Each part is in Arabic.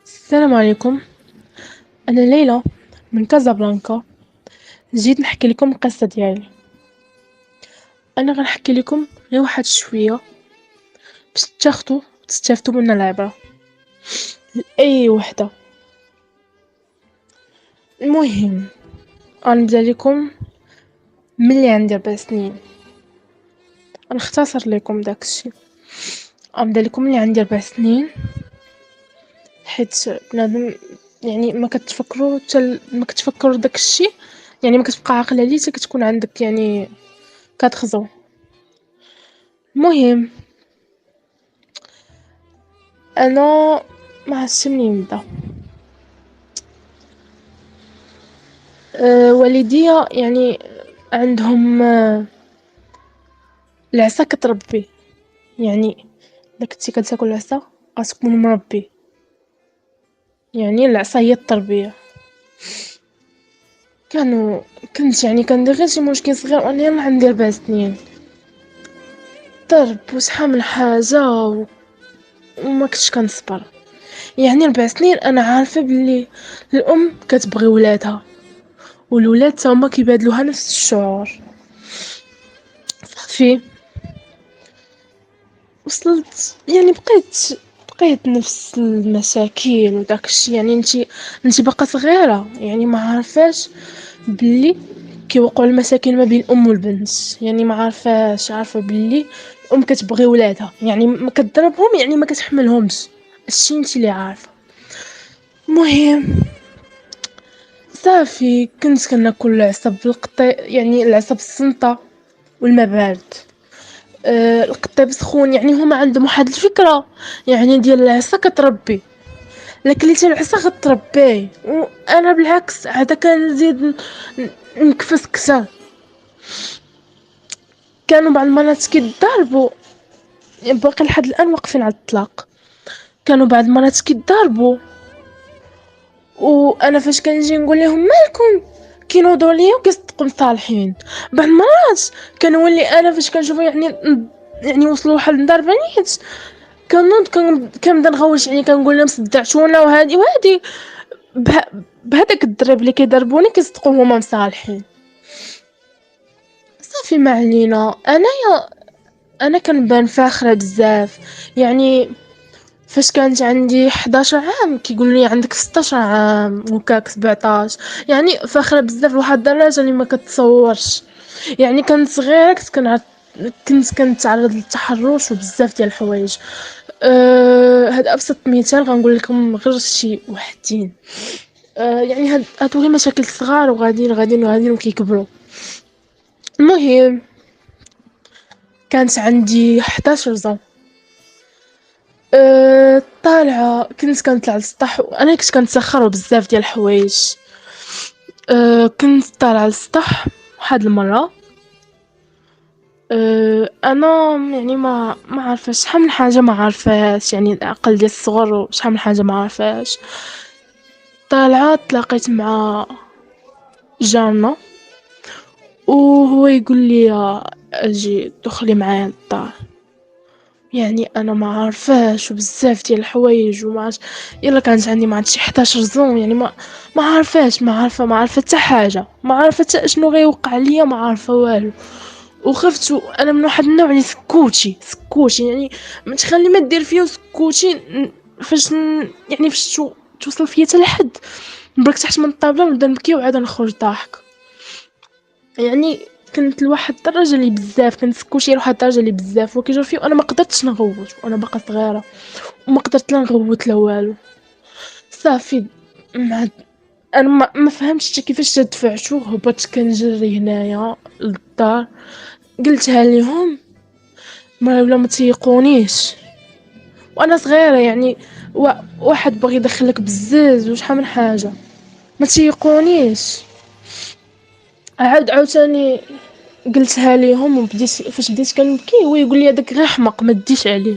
السلام عليكم. أنا ليلى من كازابلانكا. جيت نحكي لكم القصة ديالي. أنا غنحكي لكم غير واحد شوية باش تاخدو وتستافدو منها العبرة لأي وحدة. المهم غنبدا لكم ملي عندي 4 سنين. غنختصر لكم داكشي. غنبدا لكم ملي عندي 4 سنين، حيت بنادم يعني ما كتفكروا داكشي، يعني ما كتبقى عاقل عليه حتى كتكون عندك يعني كتخزو. المهم انا ما عرفتش منين نبدا. والديا يعني عندهم العصا كتربي، يعني الا كنتي كتاكل العصا خاصك تكون مربي، يعني العصا هي التربيه. كانوا كنت يعني كندير غير شي مشكل صغير وانا يلاه عندي 4 سنين، ضرب وشحال من حاجه وما كنتش كنصبر. يعني 4 سنين انا عارفه بلي الام كتبغي ولادها والولاد تا هما كيبادلوها نفس الشعور. صافي وصلت يعني بقيت نفس المشاكل وداكشي. يعني انتي باقا صغيره، يعني ما عارفاش بلي كيوقعوا المشاكل ما بين الام والبنت. يعني ما عارفاش، عارفه بلي الام كتبغي ولادها، يعني ما كتضربهم، يعني ما كتحملهمش. الشي انتي اللي عارفه. المهم صافي كنت كناكل العصا بالقطي، يعني العصا بالسنطه والما بارد. القطيب سخون، يعني هما عندهم واحد الفكره يعني ديال العصا كتربي، لكن اللي العصا غتربيه. وانا بالعكس عاد كنزيد نكفس كثر. كانوا بعض المرات كيتضاربوا، يعني باقي لحد الان واقفين على الطلاق. كانوا بعض المرات كيتضاربوا وانا فاش كنجي نقول لهم مالكم كينوضوا ليا وكيصدقوا مصالحين. بعض المرات كنولي انا فاش كنشوفوا يعني وصلوا لواحد الضربه نيت، كنوض كنبدا نغوش، يعني كنقول لهم صدعتونا وهادي بهداك الدرب اللي كيضربوني كيصدقوا هما مصالحين. صافي ما علينا. انا كنبان فاخره بزاف. يعني فاش كانت عندي 11 عام كيقولوا لي عندك 16 عام وكاك 17، يعني فاخره بزاف لواحد الدرجه اللي ما كتصورش. يعني كنت صغيره كنت كنتعرض للتحرش وبزاف ديال الحوايج. هذا ابسط مثال غنقول لكم غير شي وحدين. يعني هادو غير مشاكل صغار وغاديين غاديين وغاديين وكيكبروا. المهم كانت عندي 11 زون. طالعه كنت كنطلع للسطح وانا كنت كنتسخر بزاف ديال الحوايج. كنت طالعه للسطح واحد المره. انا يعني ما عارفه شحال من حاجه ما عارفاش، يعني العقل ديال الصغر وشحال من حاجه ما عارفاش. طالعه تلاقيت مع جارنا وهو يقول لي اجي دخلي معايا للدار. يعني انا ما عارفاش وبزاف ديال الحوايج وما عارف. يلا كانت عندي ما عرفتش 11 زون، يعني ما عارفاش، ما عارفه حتى حاجه، ما عارفه حتى شنو غيوقع ليا، ما عارفه والو. وخفت. انا من واحد النوع اللي سكوتي يعني ما تخلي ما دير فيا وسكوتي. يعني فاش توصل فيا حتى لحد نبرك تحت من الطابله ونبدا نبكي وعاد نخرج ضاحك. يعني كنت لواحد الدرجه اللي بزاف كنت سكوتي لواحد الدرجه اللي بزاف وكيجرو فيه وانا ما قدرتش نغوت وانا باقا صغيره وما قدرت لا نغوت لا والو. صافي مع انا ما فهمتش حتى كيفاش دفعتو. هبطت كنجري هنايا للدار، قلتها ليهم ما ولا ما تيقونيش وانا صغيره. يعني واحد بغى يدخلك بزاز وشحال من حاجه ما تيقونيش. عاوتاني قلتها ليهم وبديت فاش بديت كنبكي هو يقول لي هذاك غير حمق ما تديش عليه.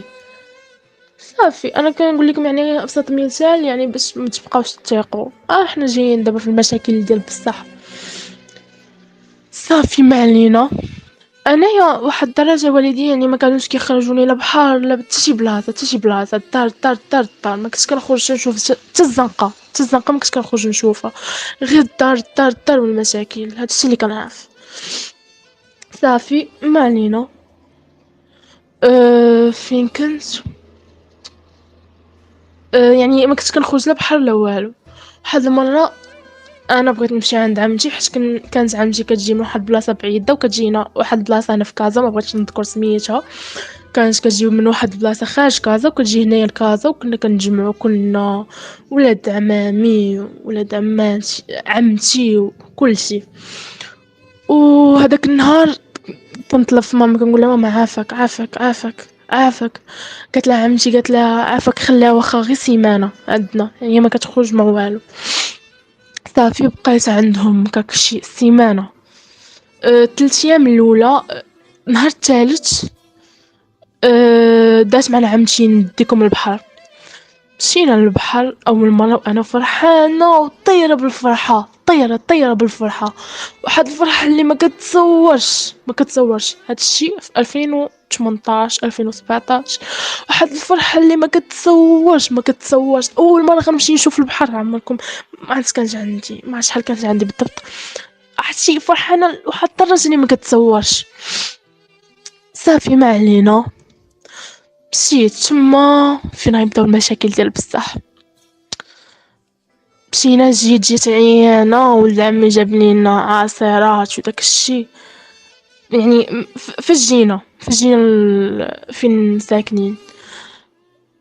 صافي انا كنقول لكم يعني غير ابسط مثال يعني باش ما تبقاوش تثيقوا. احنا جايين دابا في المشاكل ديال بصح. صافي ما علينا. انايا واحد الدرجه والديا يعني ما كانوش كيخرجوني لا بحر لا حتى شي بلاصه، حتى شي بلاصه، الدار الدار الدار الدار، ما كنتش كنخرج نشوف حتى الزنقه، حتى الزنقه ما كنتش كنخرج نشوفها، غير الدار الدار الدار والمشاكل، هادشي اللي كنعرف. صافي ما علينا. فين كنت؟ يعني ما كنتش كنخرج لا بحر لا والو. واحد المره انا بغيت نمشي عند عمتي حيت كانت عمتي كتجي من واحد البلاصه بعيده وكتجينا واحد البلاصه هنا في كازا، ما بغيتش نذكر سميتها. كانت كتجي من واحد البلاصه خارج كازا وكتجي هنايا لكازا، وكنا كنجمعوا كلنا ولاد عمامي ولاد عماتي عمتي وكلشي. وهداك النهار كنطلب في ماما كنقول لها ماما عافاك عافاك عافاك عافاك. قالت لها عمتي، قالت لها عافاك خليها واخا غير سيمانه عندنا، يعني ما كتخرج ما والو. صافي بقيت عندهم هكاك شي سيمانه. 3 ايام الاولى. نهار الثالث دات معنا عمتي نديكم البحر. مشينا للبحر اول مره وانا فرحانه وطيره بالفرحه، طيره بالفرحه. واحد الفرحه اللي ما كتصورش ما كتصورش، هادشي في 2018 2017. واحد الفرحه اللي ما كتصورش ما كتصورش، اول مره غنمشي نشوف البحر عمركم. ما عرفت كانت عندي، ما عرفت شحال كانت عندي بالضبط. عرفتي فرحانه لواحد الدرجه اللي ما كتصورش. صافي ما علينا. مشيت تما فين غيبداو المشاكل ديال بصح. مشينا جيت عيانة، ولد عمي جاب لينا عصيرات وداك الشي. يعني فاش جينا فين ساكنين.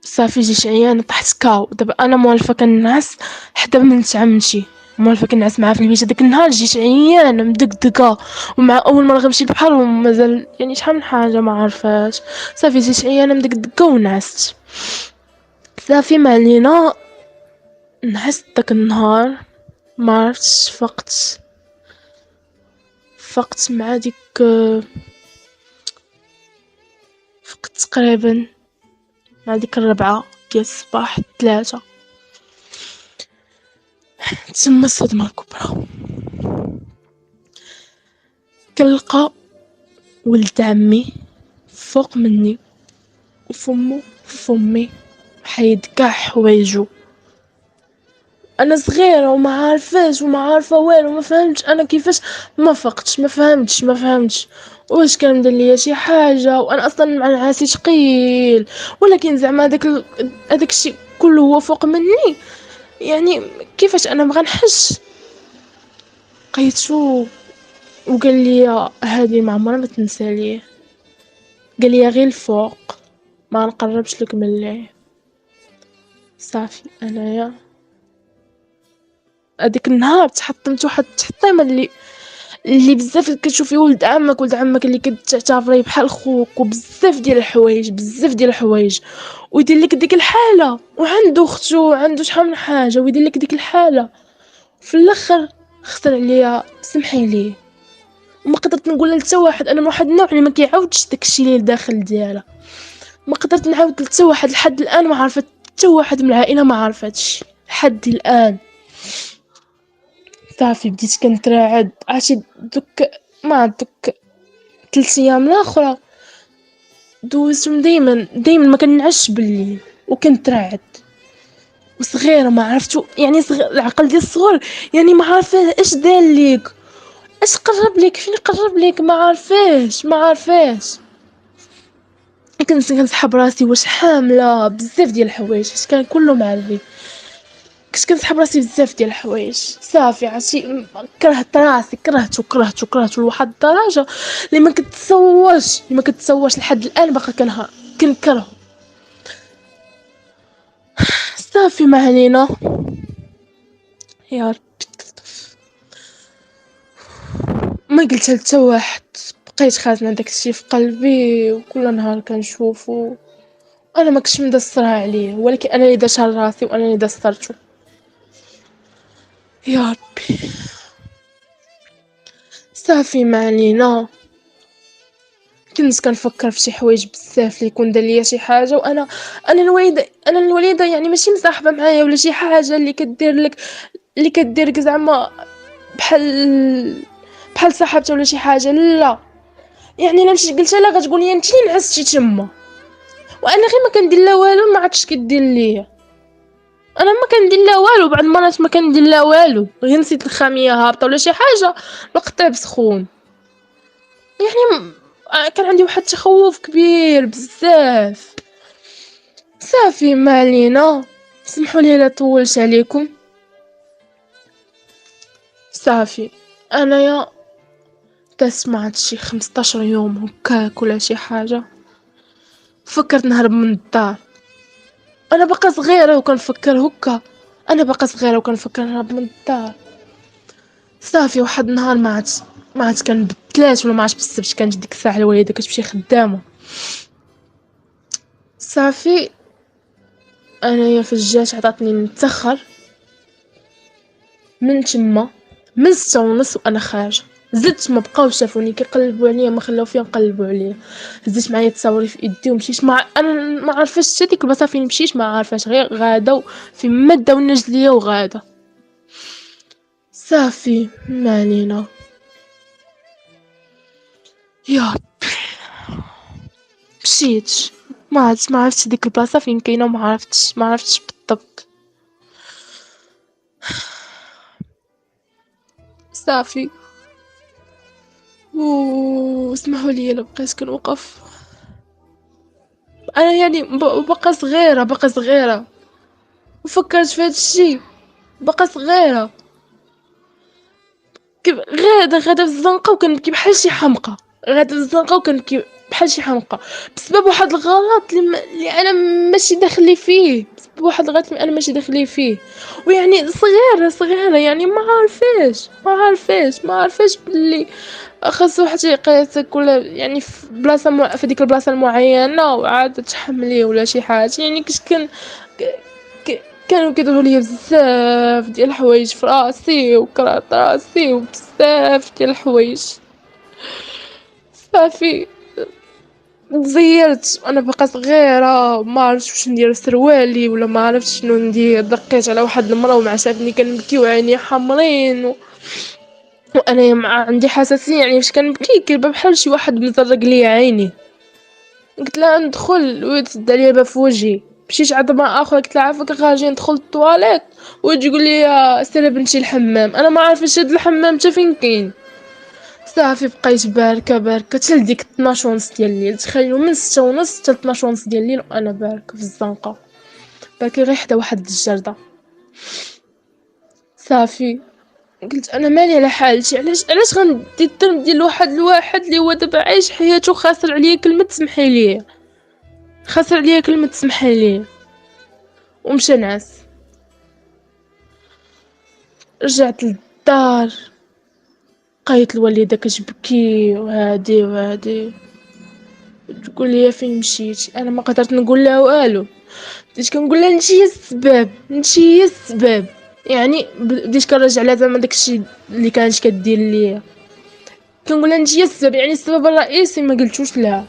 صافي جيت عيانة طحت كاو. دابا انا موالفة كنعس حدا بنت عمتي، موالفة كنعس معاها في البيت. داك النهار جيت عيانة مدقدقة، ومع اول مرة غنمشي للبحر ومازال يعني شحال من حاجة ما عارفاش. صافي جيت عيانة مدقدقة ونعست. صافي ما علينا. نعست داك النهار ما عرفتش فقت مع ديك فقت تقريبا مع ديك 4 ديال الصباح 3. تما الصدمة الكبرى. كنلقى ولد عمي فوق مني وفمو في فمي حيد كاع حوايجو. انا صغيره وما عارفاش وما عارفه والو، ما فهمتش انا كيفاش ما فقتش، ما فهمتش واش كان دار ليا شي حاجه، وانا اصلا مع نعاسي ثقيل. ولكن زعما هذاك الشيء كله هو فوق مني، يعني كيفاش انا ما غنحش. لقيتو وقال لي هذه ما عمرها ما تنسى ليه. قال لي غير الفوق ما نقربش لك ملي. صافي انايا هذيك النهار تحطمت واحد التحطيمه اللي بزاف كتشوفي ولد عمك اللي كتعتبريه بحال خوك، وبزاف ديال الحوايج ويدير لك ديك الحاله، وعنده اختو وعنده شحال من حاجه ويدير لك ديك الحاله. في الاخر خسر عليا، سمحي ليه. وما قدرت نقول لحتى واحد، انا من واحد النوع اللي ما كيعاودش داكشي اللي داخل ديالها. ما قدرت نعاود لحتى واحد لحد الان، ما عرفت حتى واحد من العائله ما عرفتش لحد الان. صافي بديت كنتراعد، عرفتي دوك 3 ايام الاخرى دوزتهم دايما ما كنعش بالليل وكنتراعد. وصغيره ما عرفتو يعني العقل ديال الصغر يعني ما عارفه اش دار ليك، اش قرب ليك، فين قرب ليك، ما عارفاش. كنت كنسحب راسي واش حامله بزاف ديال الحوايج حيت كان كله معرفي. كنت كنسحب راسي بزاف ديال الحوايج. صافي عرفتي كرهت راسي، كرهت لواحد الدرجه اللي ما كتصورش لحد الان باقا كنكرهو. صافي ما علينا. يا ربي ما قلتها لتا واحد، بقيت خازنه داكشي في قلبي وكل نهار كنشوفو. انا ما كنتش مدسرها عليه، ولكن انا اللي درتها لراسي وانا اللي دسرته. يا ربي. صافي ما علينا. كنت كنفكر في شي حوايج بزاف اللي يكون دار ليا شي حاجه، انا الوليده يعني ماشي مصاحبه معايا ولا شي حاجه اللي كدير لك زعما بحال صاحبتها ولا شي حاجه، لا. يعني الا مشيت قلت لها غتقول لي انت اللي نعستي تما، وانا غير ما كندير لا والو، ما عرفتش كدير ليا. انا ما كندير لا والو، بعض المرات ما كندير لا والو، غير نسيت الخاميه هابطه ولا شي حاجه القطاب سخون. يعني كان عندي واحد التخوف كبير بزاف. صافي ما علينا، سمحوا لي الا طولت عليكم. صافي انايا تسمعت شي 15 يوم هكاك ولا شي حاجه، فكرت نهرب من الدار. انا باقا صغيره وكنفكر هكا، انا باقا صغيره وكنفكر نهرب من الدار. صافي واحد النهار ما عاد كنبدلات، ولا ما عرفتش بالسبت كانت ديك الساعه الوالده كتمشي خدامه. صافي انايا فجات عطاتني نتسخر من تما من 6:30 وانا خارجه. زدت ما بقاو شافوني كيقلبوا عليا، ما خلاو فيا نقلبوا عليا. هزيت معايا تصاوري في يدي ومشيت انا ما عارفاش حتى ديك البلاصه فين مشيت، ما عارفاش، غير غاده في ما داو رجليا وغاده. صافي ما علينا. يا مشيت، ما عرفتش ديك البلاصه فين كاينه، ما عرفتش بالضبط. صافي اسمحوا لي الا بقيت كنوقف. انا يعني باقا صغيره وفكرت في هاد الشي، باقا صغيره. غادا في الزنقه وكنبكي بحال شي حمقى، غادا في الزنقه وكنبكي بحال شي حمقى بسبب واحد الغلط اللي انا ماشي داخلي فيه، بسبب واحد الغلط اللي انا ماشي داخلي فيه. ويعني صغيره يعني ما عارفاش باللي خاص واحد يقيسك، ولا يعني في بلاصه في ديك البلاصه المعينه وعاد تحمليه ولا شي حاجه. يعني كانوا كيديروا ليا بزاف ديال الحوايج في راسي وكرهت راسي وبزاف ديال الحوايج. صافي تزيرت وانا باقا صغيره، ما عرفتش واش ندير سروالي ولا ما عرفتش شنو ندير. دقيت على واحد المرا ومع شافني كنبكي وعيني حمرين وانا عندي حساسيه، يعني فاش كنبكي كيبان بحال شي واحد مزرق ليا عيني. قلت لها ندخل وتسد عليا الباب في وجهي. مشيت عند مرا اخرى قلت لها عافاك غاجي ندخل الطواليت وتقول لي سيري بنتي الحمام. انا ما عارفاش هاد الحمام حتى فين كاين. صافي بقيت باركه حتى لديك 12 ونص ديال الليل. تخيلوا من 6 ونص حتى 12 ونص ديال الليل وانا باركه في الزنقه، باكي غير حدا واحد الجرده. صافي قلت انا مالي على حالتي، علاش غندي الذنب ديال الواحد اللي هو دابا عايش حياته خاسر عليا كلمه تسمحي لي، خاسر عليا كلمه تسمحي لي. ومشى نعس. رجعت للدار، لقيت الوالده كتبكي وهادي تقول لي فين مشيتي. انا ما قدرت نقول لها والو، بديت كنقول لها انتي هي السبب. يعني بديت كنرجع لها زعما داكشي اللي كانت كدير ليا، كنقول لها انتي هي السبب، يعني السبب الرئيسي ما قلتوش لها.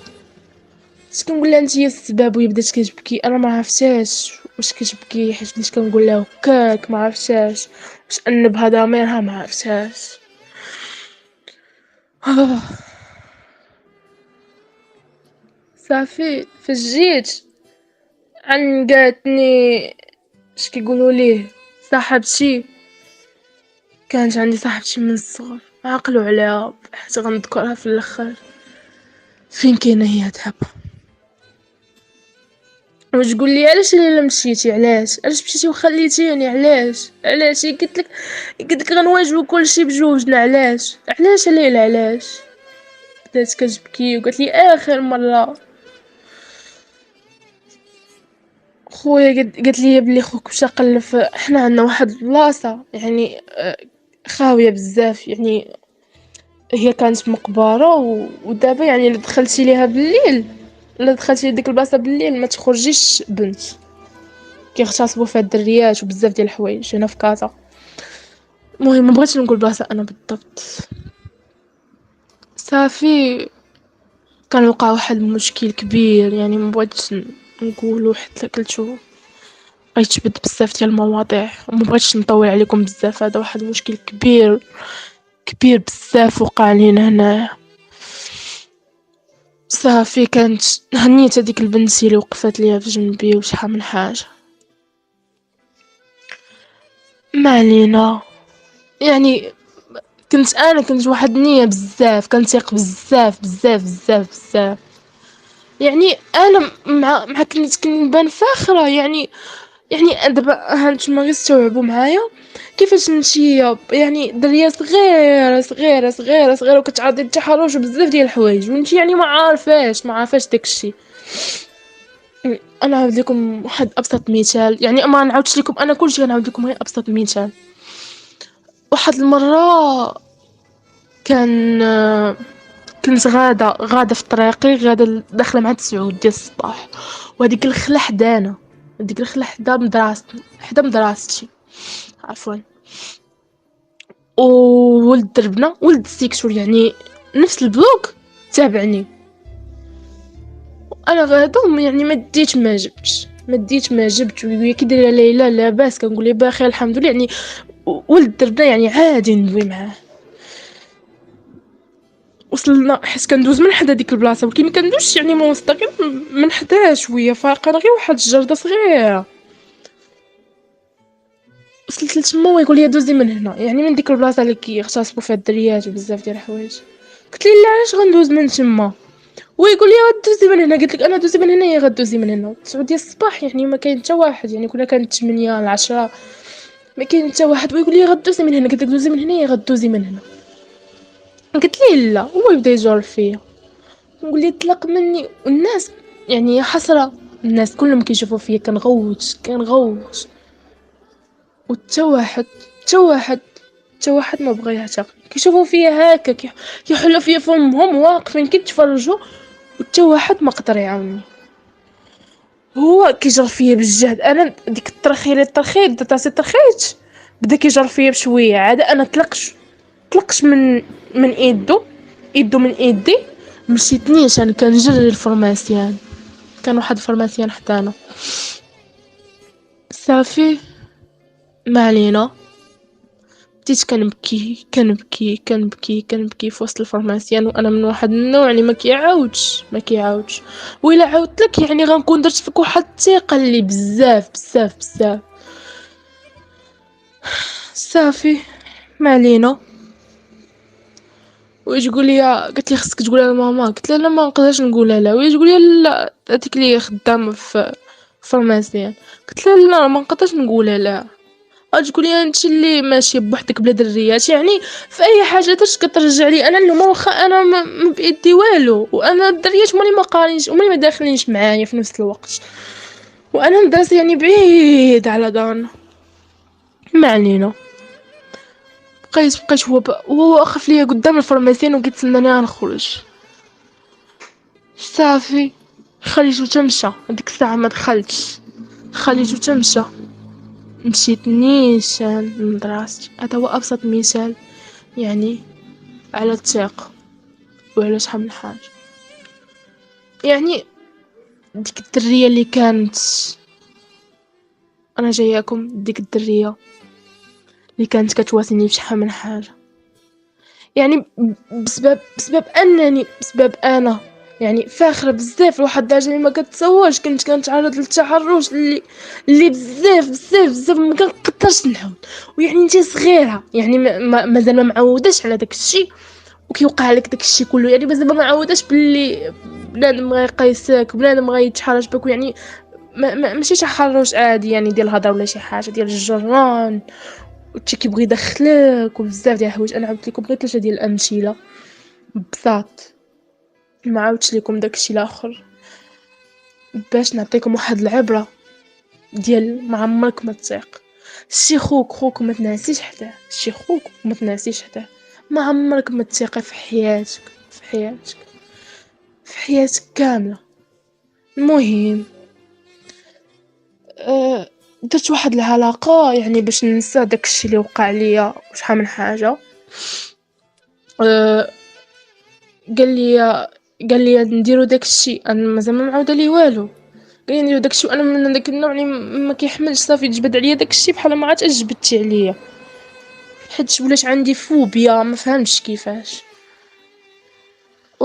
بديت كنقول لها انتي هي السبب وهي بدات كتبكي. انا ما عرفتش واش كتبكي حيت بديت كنقول لها هكاك، ما عرفتش واش انبها ضميرها، ما عرفتش. صافي فجيت قالتني اش كيقولوا ليه صاحبتي. كانت عندي صاحبتي من الصغر، عقلوا عليها حتى غنذكرها في الاخر فين كاينه هي دابا. وتقول لي علاش الا مشيتي، علاش مشيتي وخليتيني، علاش قلت لك غنواجهوا كلشي بجوجنا، علاش ليلى علاش. بدات كتبكي وقالت لي اخر مره خويا قالت لي بلي خوك مشى قلف. حنا عندنا واحد البلاصه يعني خاويه بزاف، يعني هي كانت مقبره ودابا يعني الا دخلتي ليها بالليل، الا دخلتي لديك البلاصه بالليل ما تخرجيش بنت. كيغتصبوا فيها الدريات وبزاف ديال الحوايج هنا في كازا. المهم ما بغيتش نقول بلاصه انا بالضبط. صافي كان وقع واحد المشكل كبير، يعني ما بغيتش نقولو حيت قلتو غيتبد بزاف ديال المواضيع وما بغيتش نطول عليكم بزاف. هذا واحد المشكل كبير بزاف وقع لينا هنايا. صافي كانت هنيت هذيك البنتي اللي وقفات ليا في جنبي وشحال من حاجه. ما علينا. يعني كنت واحد النية بزاف، كنثيق بزاف بزاف بزاف بزاف. يعني انا مع كنبان فاخره. يعني دابا هانتوما غير استوعبوا معايا كيفاش نمشي يعني دريه صغيره صغيره صغيره صغيره وكتعرضي للتحرش وبزاف ديال الحوايج وانت يعني ما عارفاش داكشي. انا نعاود لكم واحد ابسط مثال، يعني ما نعاودش لكم انا كلشي، غنعاود لكم غير ابسط مثال. واحد المره كان كنت غاده في طريقي، داخله مع 9 ديال الصباح، وهذيك الخلا حدانا، هذيك الخلا حدا مدراستي عفوا. وولد دربنا ولد السيكشور يعني نفس البلوك تابعني. انا غادا يعني ما ديت ما جبت ويقول لي كي دايره ليلى لاباس، كنقول ليه بخير الحمد لله. يعني ولد دربنا يعني عادي ندوي معاه. وصلنا حيت كندوز من حدا ديك البلاصه، ولكن ما كندوزش يعني مستقيم من حداها شويه، فارقه غير واحد الجرده صغيره. وصلت لتما ويقول لي دوزي من هنا، يعني من ديك البلاصه اللي كيغتصبوا فيها الدريات وبزاف ديال الحوايج. قلت لي لا علاش غندوز من تما، ويقول لي غدوزي من هنا. قلت لك انا دوزي من هنا يا غدوزي من هنا. 9 ديال الصباح يعني ما كاين حتى واحد، يعني كنا كانت 8 ل 10 ما كاين حتى واحد، ويقول لي غدوزي من هنا. قلت لك دوزي من هنا يا غدوزي من هنا. قلت لي لا، هو يبدا يجر فيا، نقول لي طلق مني. والناس يعني حسرة، الناس كلهم كيشوفوا فيا كنغوت وتا واحد تا واحد تا واحد ما بغى يعتق. كيشوفوا فيا هكا كيحلوا فيا فمهم واقفين كيتفرجوا، وتا واحد ما قدر يعاوني. هو كيجر فيا بالجهد. انا ديك الترخيت درت راسي ترخيت، بدا كيجر فيا بشويه عاد انا طلقش من ايدو من ايدي. مشيت نيشان كنجري الفورماسيان، كان واحد الفورماسيان حدانا. صافي ما علينا. بديت كنبكي في وسط الفورماسيان، وانا من واحد النوع اللي ما كيعاودش. وإلا عاودت لك يعني غنكون درت فيك واحد الثقه اللي بزاف بزاف بزاف. صافي ما علينا. وتقول لي قالت لي خصك تقولها لماما. قلت لها لا ما نقدرش نقولها لها. وهي تقول لي لا هذيك اللي خدامه في فارماسيان. قلت لها لا ما نقدرش نقولها لها. تقول لي انت اللي ماشي بوحدك بلا دريات، يعني في اي حاجه درت كترجع لي انا اللوم، واخا انا ما بايدي والو، وانا الدريات مالي ما قارينش ومالي ما داخلينش معايا في نفس الوقت، وانا مدرسه يعني بعيد على دارنا. ما علينا. بقيت هو واقف ليا قدام الفرماسيين وكيتسناني غنخرج. صافي خليتو تمشى، هذيك الساعه ما دخلتش، خليتو تمشى. مشيت نيشان لمدراستي. هذا هو ابسط مثال يعني على الثقة وعلى شحال من حاجة. يعني ديك الدرية اللي كانت، انا جاياكم ديك الدرية اللي كانت كتواسيني بشحال من حاجة، يعني بسبب انا يعني فاخره بزاف لواحد الدرجه اللي ما كتصورش. كنت كنتعرض للتحرش اللي بزاف بزاف بزاف ما كنقدرش نحاول. ويعني انت صغيره يعني مازال ما معوداش على داك الشيء، وكيوقع لك داك الشيء كله. يعني مازال ما معوداش باللي بنادم غيقيسك، بنادم غيتحرش بك. يعني ماشي تحرش عادي يعني ديال الهضره ولا شي حاجه ديال الجران، وانت كيبغي يدخلك وبزاف ديال الحوايج. انا عاودت لكم غير 3 ديال الامثله بساط، ما عاودتش لكم داكشي الاخر باش نعطيكم واحد العبره ديال ما عمرك ما تثيق. شي خوك ما تنعسيش حداه، شي خوك ما تنعسيش حداه. ما عمرك ما تثيقي في حياتك، في حياتك كامله. المهم درت واحد العلاقه يعني باش ننسى داكشي اللي وقع ليا وشحال من حاجه. أه قال لي نديرو داكشي. انا مازال ما معاوده ليه والو. قال لي نديرو داكشي، وانا من داك النوع اللي ما كيحملش. صافي تجبد عليا داكشي بحال ما عرفتش اش جبدتي عليا، حيت ولات عندي فوبيا ما فهمتش كيفاش.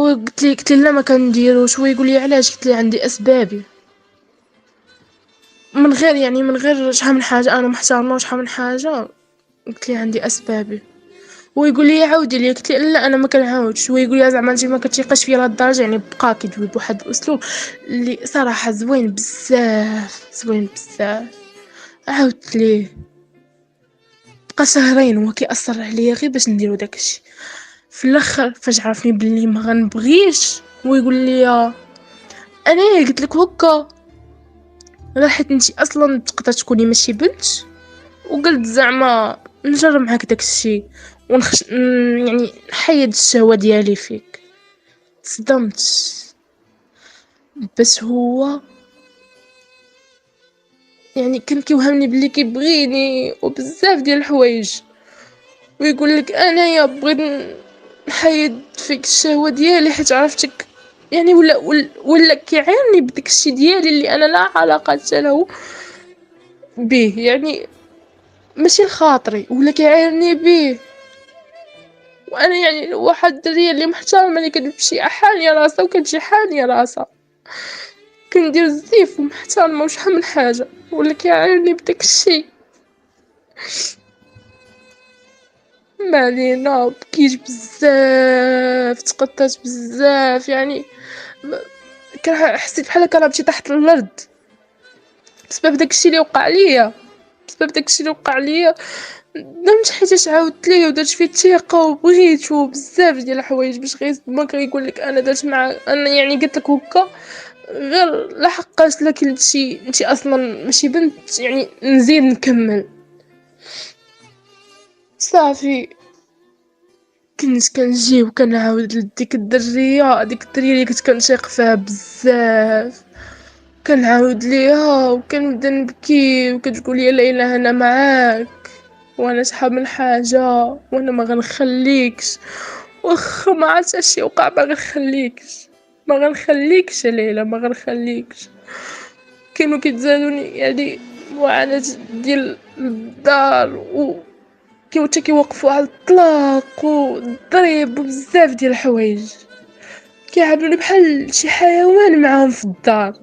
قلت لي لا ما كنديروش، هو يقول لي علاش، قلت لي عندي اسبابي، من غير يعني من غير شحال من حاجه انا محترمه وشحال من حاجه، قلت لي عندي اسبابي. هو يقول لي عاودي لي، قلت لي لا انا ما كنعاودش. هو يقول لي زعما انت ما كتيقش فيا لهالدرجه، يعني بقى كيدوي بواحد الاسلوب اللي صراحه زوين بزاف، زوين بزاف. عاودت ليه، بقى شهرين وهو كيأثر عليا غير باش نديرو داكشي. في الاخر فاش عرفني بلي ما غنبغيش، هو يقول لي انا قلت لك هكا غير حيت انتي اصلا تقدر تكوني ماشي بنت، وقلت زعما نجرب معاك داكشي يعني نحيد الشهوة ديالي فيك. صدمت. بس هو يعني كان كيوهمني بلي كيبغيني وبزاف ديال الحوايج، ويقول لك انايا بغيت نحيد فيك الشهوة ديالي حيت عرفتك، يعني ولا كيعايرني بداك الشي ديالي اللي انا لا علاقة له به، يعني ماشي لخاطري، ولا كيعايرني به. وانا يعني واحد الدريه اللي محترمه اللي كتمشي حانيه راسها وكتجي حانيه راسها، كندير الزيف ومحترمه وشحال من حاجه، ولا كيعايرني بداك الشيء. ما علينا، بكيت بزاف، تقطعت بزاف، يعني حسيت بحال هكا راه تحت الارض بسبب داكشي اللي وقع ليا، بسبب داكشي اللي وقع ليا. ندمت حيتاش عاودت ليه ودرت فيه الثقه وبغيتو بزاف ديال الحوايج، باش غير ما كيقول لك انا درت مع انا، يعني قلت لك هكا غير لحقاش لك انتي اصلا ماشي بنت، يعني نزيد نكمل. صافي كنت كنجي وكنعاود لديك الدريه، ديك الدريه اللي كنت كنشيق فيها بزاف، كنعاود ليها وكنبدا نبكي، وكتقول لي ليلى انا معاك وانا شحال من حاجه، وانا ما غنخليكش، واخا ما عرفتش اشي وقع ما غنخليكش، ما غنخليكش يا ليلى، ما غنخليكش. كانوا كيتزادوني يعني معاناة ديال الدار، و حتى كيوقفوا على الطلاق والضريب وبزاف ديال الحوايج، كيعاملوني بحال شي حيوان معاهم في الدار،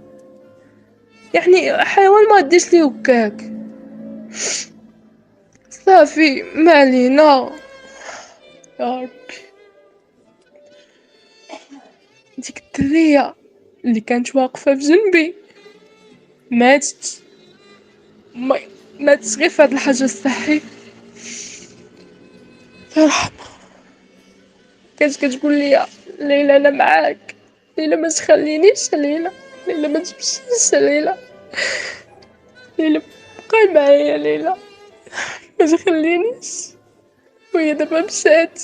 يعني حيوان ما ديش ليه هكاك. صافي ما علينا. يا ربي، ديك الدرية اللي كانت واقفة بجنبي ماتت، ما ماتت غير فهاد الحجر الصحي. يرحمها، كانت كتقول لي ليلى انا معاك، ليلى ما تخلينيش يا ليلى، ليلى ما تمشيش يا ليلى، ليلى بقاي معايا يا ليلى، ما تخلينيش. وهي دابا مشات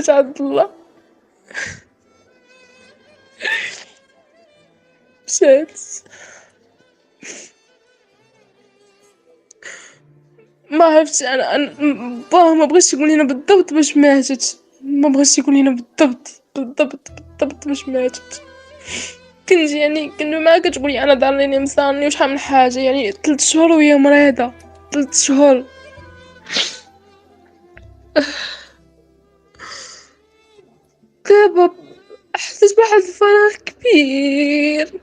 عند الله، مشات. ما عرفتش انا باه ما بغيتش يقول لنا بالضبط باش ماتت، ما بغيتش يقول لنا بالضبط باش ماتت. كنت معاك كتقولي انا ضرني مصارني وشحال من حاجه، يعني 3 شهور وهي مريضه، 3 شهور. دابا حسيت بواحد الفراغ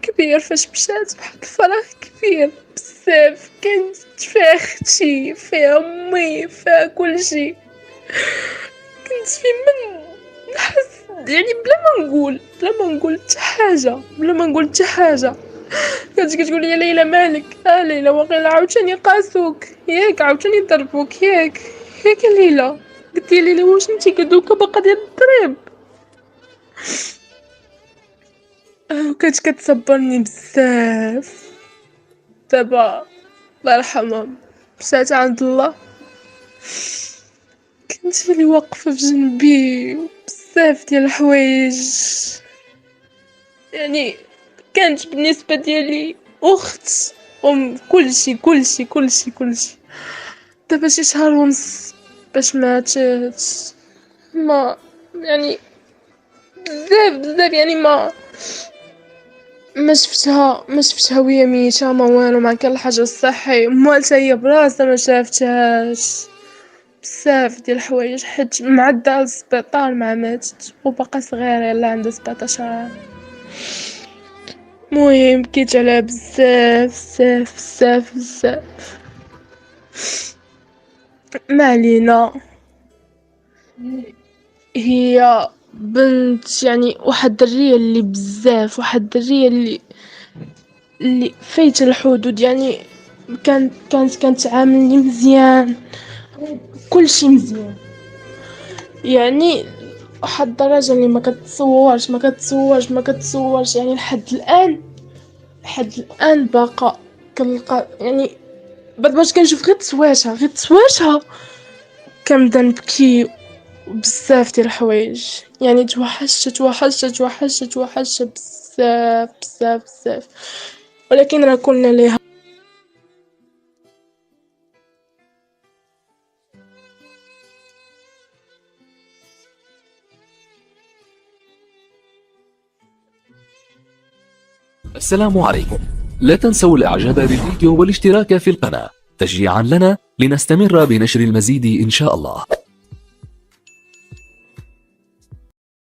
كبير فاش مشات، واحد الفراغ كبير بزاف، كانت فيها اختي، فيها امي، فيها كلشي، كنت في من نحس يعني بلا ما نقول حتى حاجه، بلا ما نقول حتى حاجه. كانت كتقول لي ليلى مالك، ليلى واقيلا عاوتاني قاسوك ياك، عاوتاني ضربوك ياك يا ليلى. قلت لي ليلى واش انتي كدوكا باقا ديال الضريب؟ وكانت كتصبرني بزاف. دابا الله يرحمها مشات عند الله، كنت اللي واقفه في جنبي بزاف ديال الحوايج، يعني كانت بالنسبه ديالي اخت، كلشي. دابا شي شهر ونص باش ماتت، ما يعني بزاف يعني ما شفتها وهي ميتة، ما والو، ما كان الحجر الصحي، مالتها هي براسها ما شافتهاش. بزاف ديال الحوايج، حيت معدة للسبيطار مع ماتت وباقا صغيرة، يلاه عندها 17 عام. المهم بكيت عليها بزاف بزاف بزاف بزاف. ما علينا. هي بنت يعني واحد الدرية اللي بزاف، واحد الدرية اللي فايتة الحدود، يعني كانت تعاملني مزيان، كلشي مزيان، يعني واحد الدرجة اللي ما كتصورش يعني لحد الآن باقا كنلقى يعني بعد باش كنشوف غير تصويرتها كنبدا نبكي. بزاف ديال الحوايج، يعني توحشت بزاف بزاف بزاف، ولكن راه كنا ليها. السلام عليكم. لا تنسوا الاعجاب بالفيديو والاشتراك في القناة تشجيعا لنا لنستمر بنشر المزيد إن شاء الله.